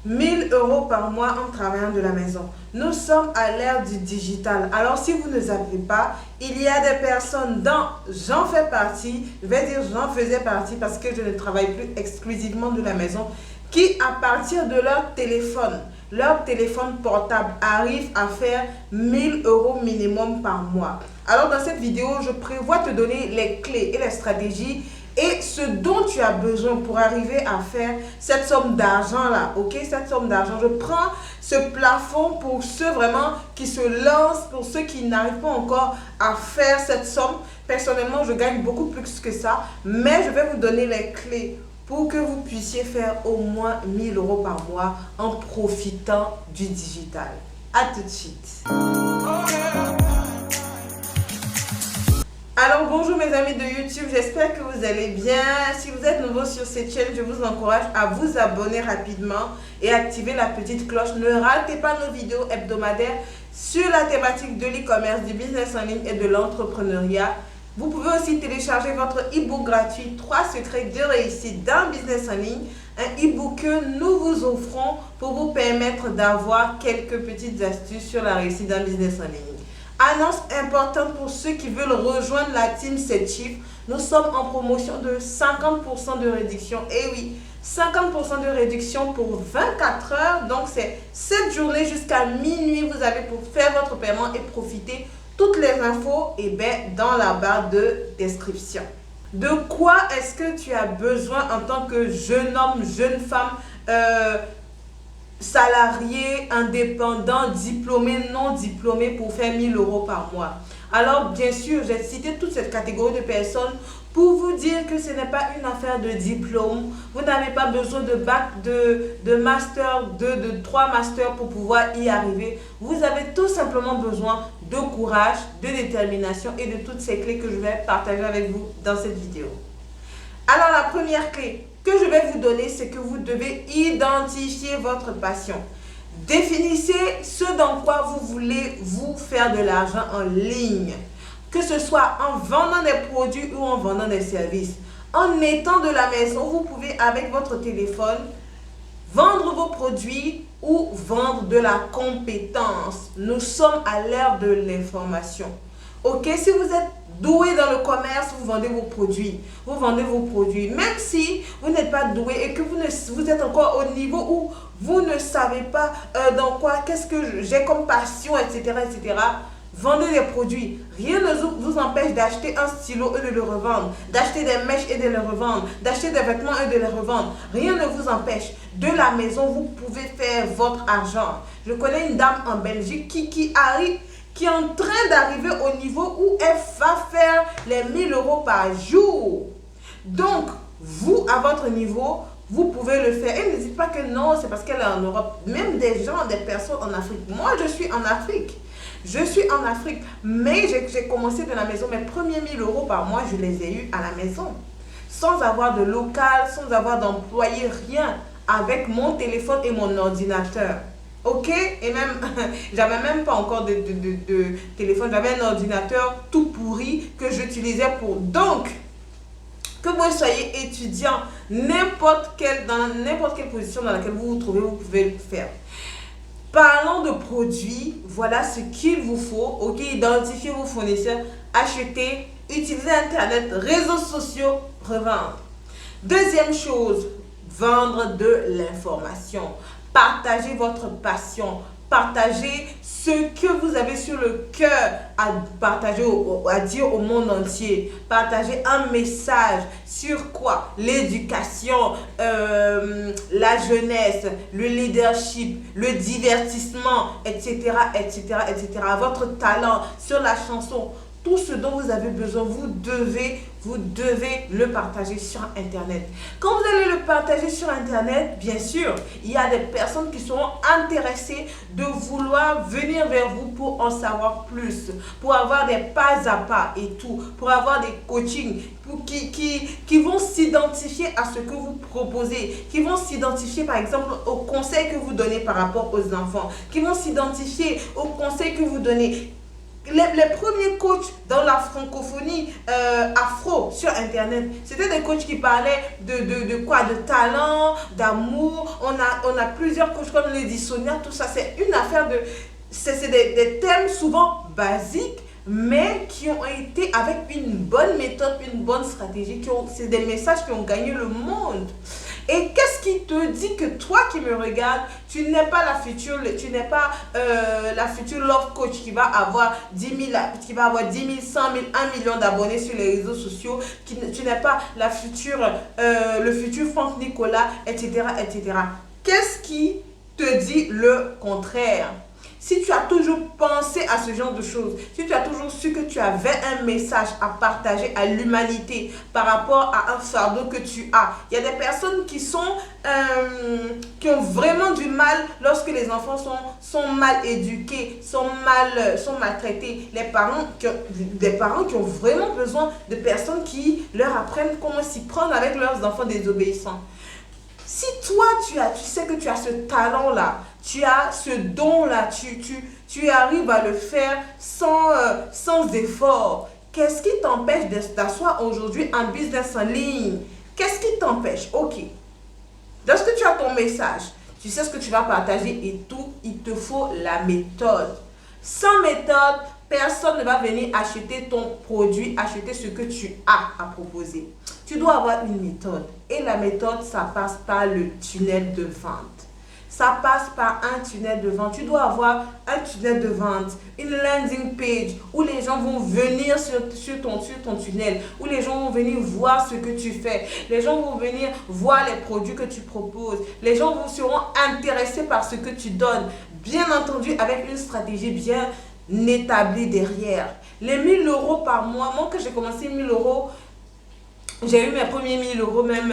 1 000 € par mois en travaillant de la maison. Nous sommes à l'ère du digital. Alors si vous ne savez pas, il y a des personnes j'en fais partie, je vais dire j'en faisais partie parce que je ne travaille plus exclusivement de la maison, qui à partir de leur téléphone portable arrivent à faire 1 000 € minimum par mois. Alors dans cette vidéo, je prévois te donner les clés et les stratégies et ce dont tu as besoin pour arriver à faire cette somme d'argent là, ok? Cette somme d'argent, je prends ce plafond pour ceux vraiment qui se lancent, pour ceux qui n'arrivent pas encore à faire cette somme. Personnellement, je gagne beaucoup plus que ça, mais je vais vous donner les clés pour que vous puissiez faire au moins 1 000 € par mois en profitant du digital. À tout de suite. Alors bonjour mes amis de YouTube, j'espère que vous allez bien. Si vous êtes nouveau sur cette chaîne, je vous encourage à vous abonner rapidement et activer la petite cloche. Ne ratez pas nos vidéos hebdomadaires sur la thématique de l'e-commerce, du business en ligne et de l'entrepreneuriat. Vous pouvez aussi télécharger votre e-book gratuit 3 secrets de réussite d'un business en ligne. Un e-book que nous vous offrons pour vous permettre d'avoir quelques petites astuces sur la réussite d'un business en ligne. Annonce importante pour ceux qui veulent rejoindre la team 7 chiffres. Nous sommes en promotion de 50% de réduction. Et oui, 50% de réduction pour 24 heures. Donc c'est cette journée jusqu'à minuit. Vous avez pour faire votre paiement et profiter. Toutes les infos dans la barre de description. De quoi est-ce que tu as besoin en tant que jeune homme, jeune femme, salarié, indépendant, diplômé, non diplômé pour faire 1 000 € par mois? Alors bien sûr, j'ai cité toute cette catégorie de personnes pour vous dire que ce n'est pas une affaire de diplôme. Vous n'avez pas besoin de bac, de master, de 3 masters pour pouvoir y arriver. Vous avez tout simplement besoin de courage, de détermination et de toutes ces clés que je vais partager avec vous dans cette vidéo. Alors la première clé que je vais vous donner, c'est que vous devez identifier votre passion. Définissez ce dans quoi vous voulez vous faire de l'argent en ligne. Que ce soit en vendant des produits ou en vendant des services. En étant de la maison, vous pouvez avec votre téléphone vendre vos produits ou vendre de la compétence. Nous sommes à l'ère de l'information. Ok, si vous êtes doué dans le commerce, vous vendez vos produits. Vous vendez vos produits. Même si vous n'êtes pas doué et que vous êtes encore au niveau où vous ne savez pas dans quoi, qu'est-ce que j'ai comme passion, etc., etc., vendez des produits. Rien ne vous empêche d'acheter un stylo et de le revendre, d'acheter des mèches et de les revendre, d'acheter des vêtements et de les revendre. Rien ne vous empêche. De la maison, vous pouvez faire votre argent. Je connais une dame en Belgique qui est en train d'arriver au niveau où elle va faire les 1 000 € par jour. Donc, vous, à votre niveau, vous pouvez le faire. Et ne dites pas que non, c'est parce qu'elle est en Europe. Même des personnes en Afrique. Moi, je suis en Afrique. Je suis en Afrique. Mais j'ai commencé de la maison. Mes premiers 1 000 € par mois, je les ai eus à la maison. Sans avoir de local, sans avoir d'employé, rien. Avec mon téléphone et mon ordinateur. Ok, et même, j'avais même pas encore de téléphone, j'avais un ordinateur tout pourri que j'utilisais pour. Donc, que vous soyez étudiant, dans n'importe quelle position dans laquelle vous vous trouvez, vous pouvez le faire. Parlons de produits, voilà ce qu'il vous faut. Ok, identifiez vos fournisseurs, achetez, utilisez Internet, réseaux sociaux, revendre. Deuxième chose, vendre de l'information. Partagez votre passion, partagez ce que vous avez sur le cœur à partager, à dire au monde entier. Partagez un message sur quoi? L'éducation, la jeunesse, le leadership, le divertissement, etc., etc., etc. Votre talent sur la chanson. Tout ce dont vous avez besoin, vous devez le partager sur Internet. Quand vous allez le partager sur Internet, bien sûr, il y a des personnes qui seront intéressées de vouloir venir vers vous pour en savoir plus, pour avoir des pas à pas et tout, pour avoir des coachings qui vont s'identifier à ce que vous proposez, qui vont s'identifier par exemple aux conseils que vous donnez par rapport aux enfants, qui vont s'identifier aux conseils que vous donnez. les premiers coachs dans la francophonie afro sur Internet, c'était des coachs qui parlaient de quoi? De talent, d'amour. On a plusieurs coachs comme Lady Sonia, tout ça. C'est une affaire de... C'est des thèmes souvent basiques, mais qui ont été avec une bonne méthode, une bonne stratégie. C'est des messages qui ont gagné le monde. Et qu'est-ce qui te dit que toi qui me regardes, tu n'es pas la future love coach qui va avoir 10 000, 100 000, 1 million d'abonnés sur les réseaux sociaux, tu n'es pas le futur Franck Nicolas, etc., etc. Qu'est-ce qui te dit le contraire? Si tu as toujours pensé à ce genre de choses, si tu as toujours su que tu avais un message à partager à l'humanité par rapport à un fardeau que tu as, il y a des personnes qui ont vraiment du mal lorsque les enfants sont mal éduqués, sont maltraités. Des parents qui ont vraiment besoin de personnes qui leur apprennent comment s'y prendre avec leurs enfants désobéissants. Si toi, tu sais que tu as ce talent-là, tu as ce don-là, tu arrives à le faire sans effort, qu'est-ce qui t'empêche d'asseoir aujourd'hui un business en ligne? Qu'est-ce qui t'empêche? Ok. Lorsque tu as ton message, tu sais ce que tu vas partager et tout, il te faut la méthode. Sans méthode, personne ne va venir acheter ton produit, acheter ce que tu as à proposer. Tu dois avoir une méthode. Et la méthode, ça passe par le tunnel de vente. Ça passe par un tunnel de vente. Tu dois avoir un tunnel de vente, une landing page où les gens vont venir sur ton tunnel, où les gens vont venir voir ce que tu fais. Les gens vont venir voir les produits que tu proposes. Les gens seront intéressés par ce que tu donnes. Bien entendu, avec une stratégie bien établie derrière. Les 1 000 € par mois, moi que j'ai commencé 1 000 €, j'ai eu mes premiers 1 000 € même.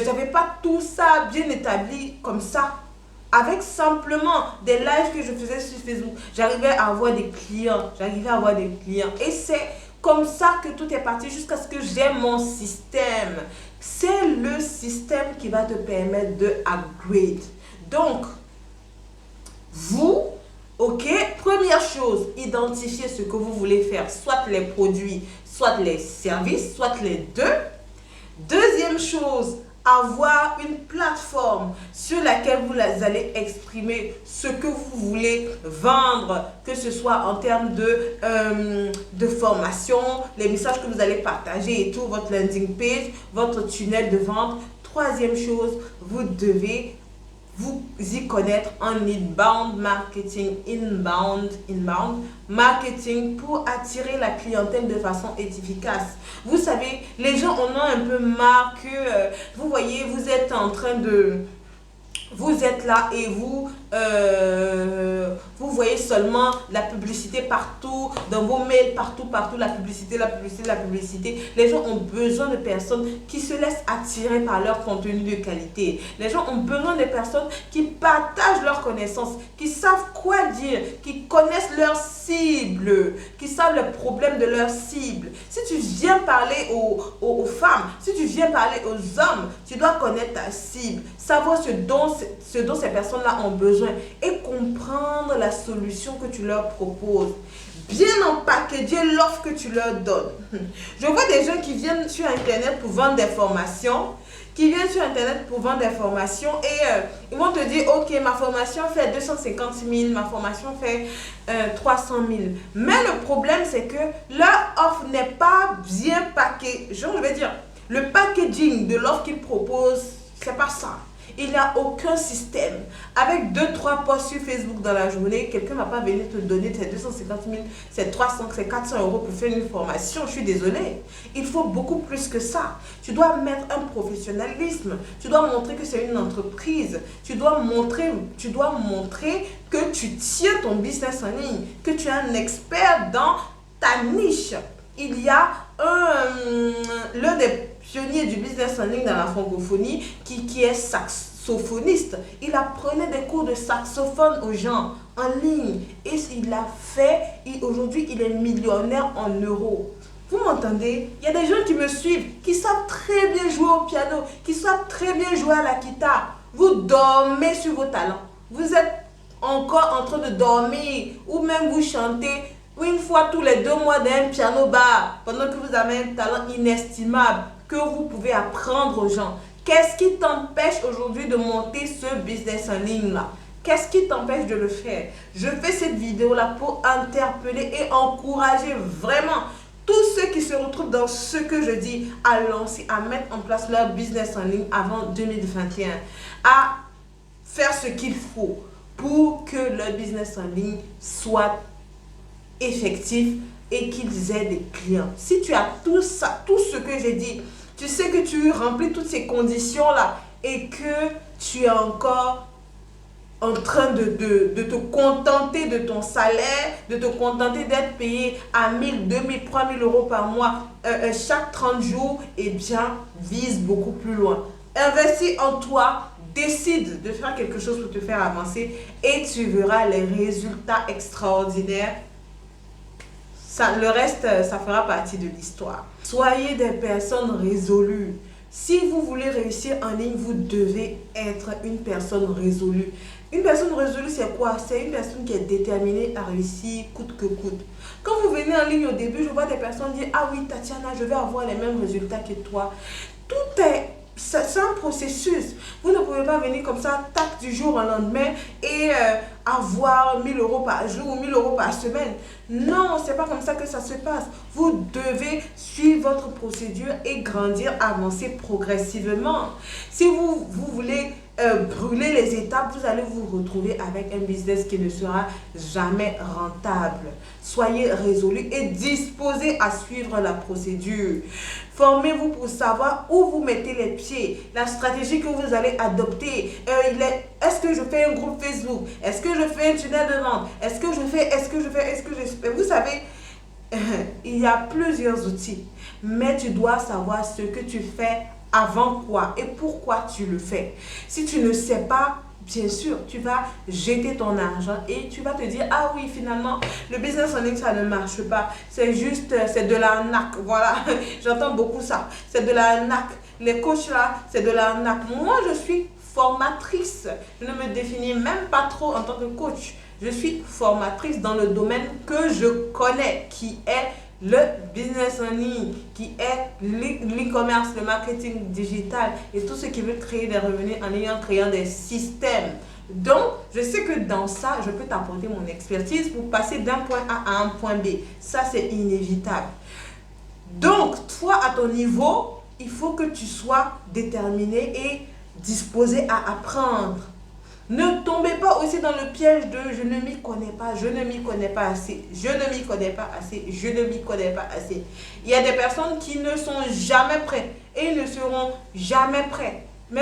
J'avais pas tout ça bien établi comme ça. Avec simplement des lives que je faisais sur Facebook, j'arrivais à avoir des clients. Et c'est comme ça que tout est parti jusqu'à ce que j'ai mon système. C'est le système qui va te permettre de upgrade. Donc, ok, première chose, identifiez ce que vous voulez faire, soit les produits, soit les services, soit les deux. Deuxième chose, avoir une plateforme sur laquelle vous allez exprimer ce que vous voulez vendre, que ce soit en termes de formation, les messages que vous allez partager et tout, votre landing page, votre tunnel de vente. Troisième chose, vous devez vous y connaître en inbound marketing, inbound marketing pour attirer la clientèle de façon efficace. Vous savez, les gens en ont un peu marre que, vous voyez, vous êtes en train de... Vous êtes là et vous voyez seulement la publicité partout, dans vos mails, partout, la publicité. Les gens ont besoin de personnes qui se laissent attirer par leur contenu de qualité. Les gens ont besoin de personnes qui partagent leurs connaissances, qui savent quoi dire, qui connaissent leur cible, qui savent le problème de leur cible. Si tu viens parler aux femmes, si tu viens parler aux hommes, tu dois connaître ta cible, savoir ce dont ces personnes-là ont besoin et comprendre la solution que tu leur proposes. Bien empaqueter l'offre que tu leur donnes. Je vois des gens qui viennent sur Internet pour vendre des formations, et ils vont te dire, ok, ma formation fait 250 000, ma formation fait 300 000. Mais le problème, c'est que leur offre n'est pas bien packagée. Je veux dire, le packaging de l'offre qu'ils proposent, c'est pas ça. Il n'y a aucun système. Avec 2-3 posts sur Facebook dans la journée, quelqu'un ne va pas venir te donner tes 250 000, c'est 300, c'est 400 € pour faire une formation. Je suis désolée. Il faut beaucoup plus que ça. Tu dois mettre un professionnalisme. Tu dois montrer que c'est une entreprise. Tu dois montrer que tu tiens ton business en ligne, que tu es un expert dans ta niche. Il y a l'un des pionnier du business en ligne dans la francophonie qui est saxophoniste. Il apprenait des cours de saxophone aux gens en ligne et il l'a fait. Aujourd'hui, il est millionnaire en euros. Vous m'entendez? Il y a des gens qui me suivent, qui savent très bien jouer au piano, qui savent très bien jouer à la guitare. Vous dormez sur vos talents. Vous êtes encore en train de dormir ou même vous chantez. ou une fois tous les 2 mois dans un piano bar pendant que vous avez un talent inestimable que vous pouvez apprendre aux gens. Qu'est-ce qui t'empêche aujourd'hui de monter ce business en ligne là? Qu'est-ce qui t'empêche de le faire? Je fais cette vidéo là pour interpeller et encourager vraiment tous ceux qui se retrouvent dans ce que je dis à lancer, à mettre en place leur business en ligne avant 2021, à faire ce qu'il faut pour que leur business en ligne soit effectif et qu'ils aient des clients. Si tu as tout ça, tout ce que j'ai dit, tu sais que tu remplis toutes ces conditions-là et que tu es encore en train de te contenter de ton salaire, de te contenter d'être payé à 1000, 2000, 3000 euros par mois chaque 30 jours, eh bien, vise beaucoup plus loin. Investis en toi, décide de faire quelque chose pour te faire avancer et tu verras les résultats extraordinaires. Le reste, ça fera partie de l'histoire. Soyez des personnes résolues. Si vous voulez réussir en ligne, vous devez être une personne résolue. Une personne résolue, c'est quoi? C'est une personne qui est déterminée à réussir coûte que coûte. Quand vous venez en ligne au début, je vois des personnes dire « Ah oui, Tatiana, je vais avoir les mêmes résultats que toi. » Tout est... C'est un processus. Vous ne pouvez pas venir comme ça, tac, du jour au lendemain et avoir 1000 euros par jour ou 1000 euros par semaine. Non, c'est pas comme ça que ça se passe. Vous devez suivre votre procédure et grandir, avancer progressivement. Si vous voulez brûler les étapes, vous allez vous retrouver avec un business qui ne sera jamais rentable. Soyez résolus et disposés à suivre la procédure. Formez-vous pour savoir où vous mettez les pieds, la stratégie que vous allez adopter. Est-ce que je fais un groupe Facebook? Est-ce que je fais un tunnel de vente? Est-ce que je fais? Vous savez, il y a plusieurs outils, mais tu dois savoir ce que tu fais avant quoi et pourquoi tu le fais. Si tu ne sais pas, bien sûr, tu vas jeter ton argent et tu vas te dire, ah oui, finalement, le business en ligne, ça ne marche pas. C'est juste, c'est de l'arnaque. Voilà, j'entends beaucoup ça. C'est de l'arnaque. Les coachs là, c'est de l'arnaque. Moi, je suis formatrice. Je ne me définis même pas trop en tant que coach. Je suis formatrice dans le domaine que je connais, qui est le business en ligne, qui est l'e-commerce, le marketing digital et tout ce qui veut créer des revenus en ligne en créant des systèmes. Donc, je sais que dans ça, je peux t'apporter mon expertise pour passer d'un point A à un point B. Ça, c'est inévitable. Donc, toi, à ton niveau, il faut que tu sois déterminé et disposé à apprendre. Ne tombez pas aussi dans le piège de je ne m'y connais pas, je ne m'y connais pas assez, je ne m'y connais pas assez, je ne m'y connais pas assez. Il y a des personnes qui ne sont jamais prêtes et ne seront jamais prêts. Mais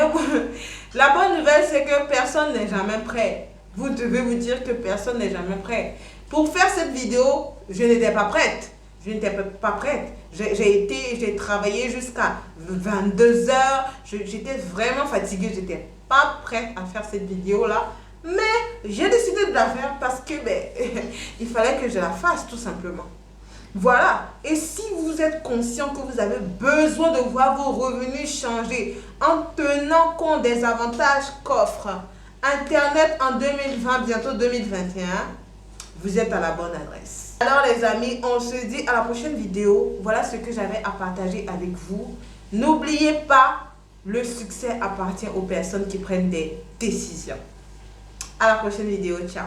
la bonne nouvelle, c'est que personne n'est jamais prêt. Vous devez vous dire que personne n'est jamais prêt. Pour faire cette vidéo, je n'étais pas prête. Je n'étais pas prête. J'ai travaillé jusqu'à 22 heures. J'étais vraiment fatiguée. J'étais pas prête à faire cette vidéo là, mais j'ai décidé de la faire parce que il fallait que je la fasse tout simplement. Voilà. Et si vous êtes conscient que vous avez besoin de voir vos revenus changer en tenant compte des avantages qu'offre Internet en 2020, bientôt 2021, vous êtes à la bonne adresse. Alors les amis, on se dit à la prochaine vidéo. Voilà ce que j'avais à partager avec vous. N'oubliez pas, le succès appartient aux personnes qui prennent des décisions. À la prochaine vidéo. Ciao.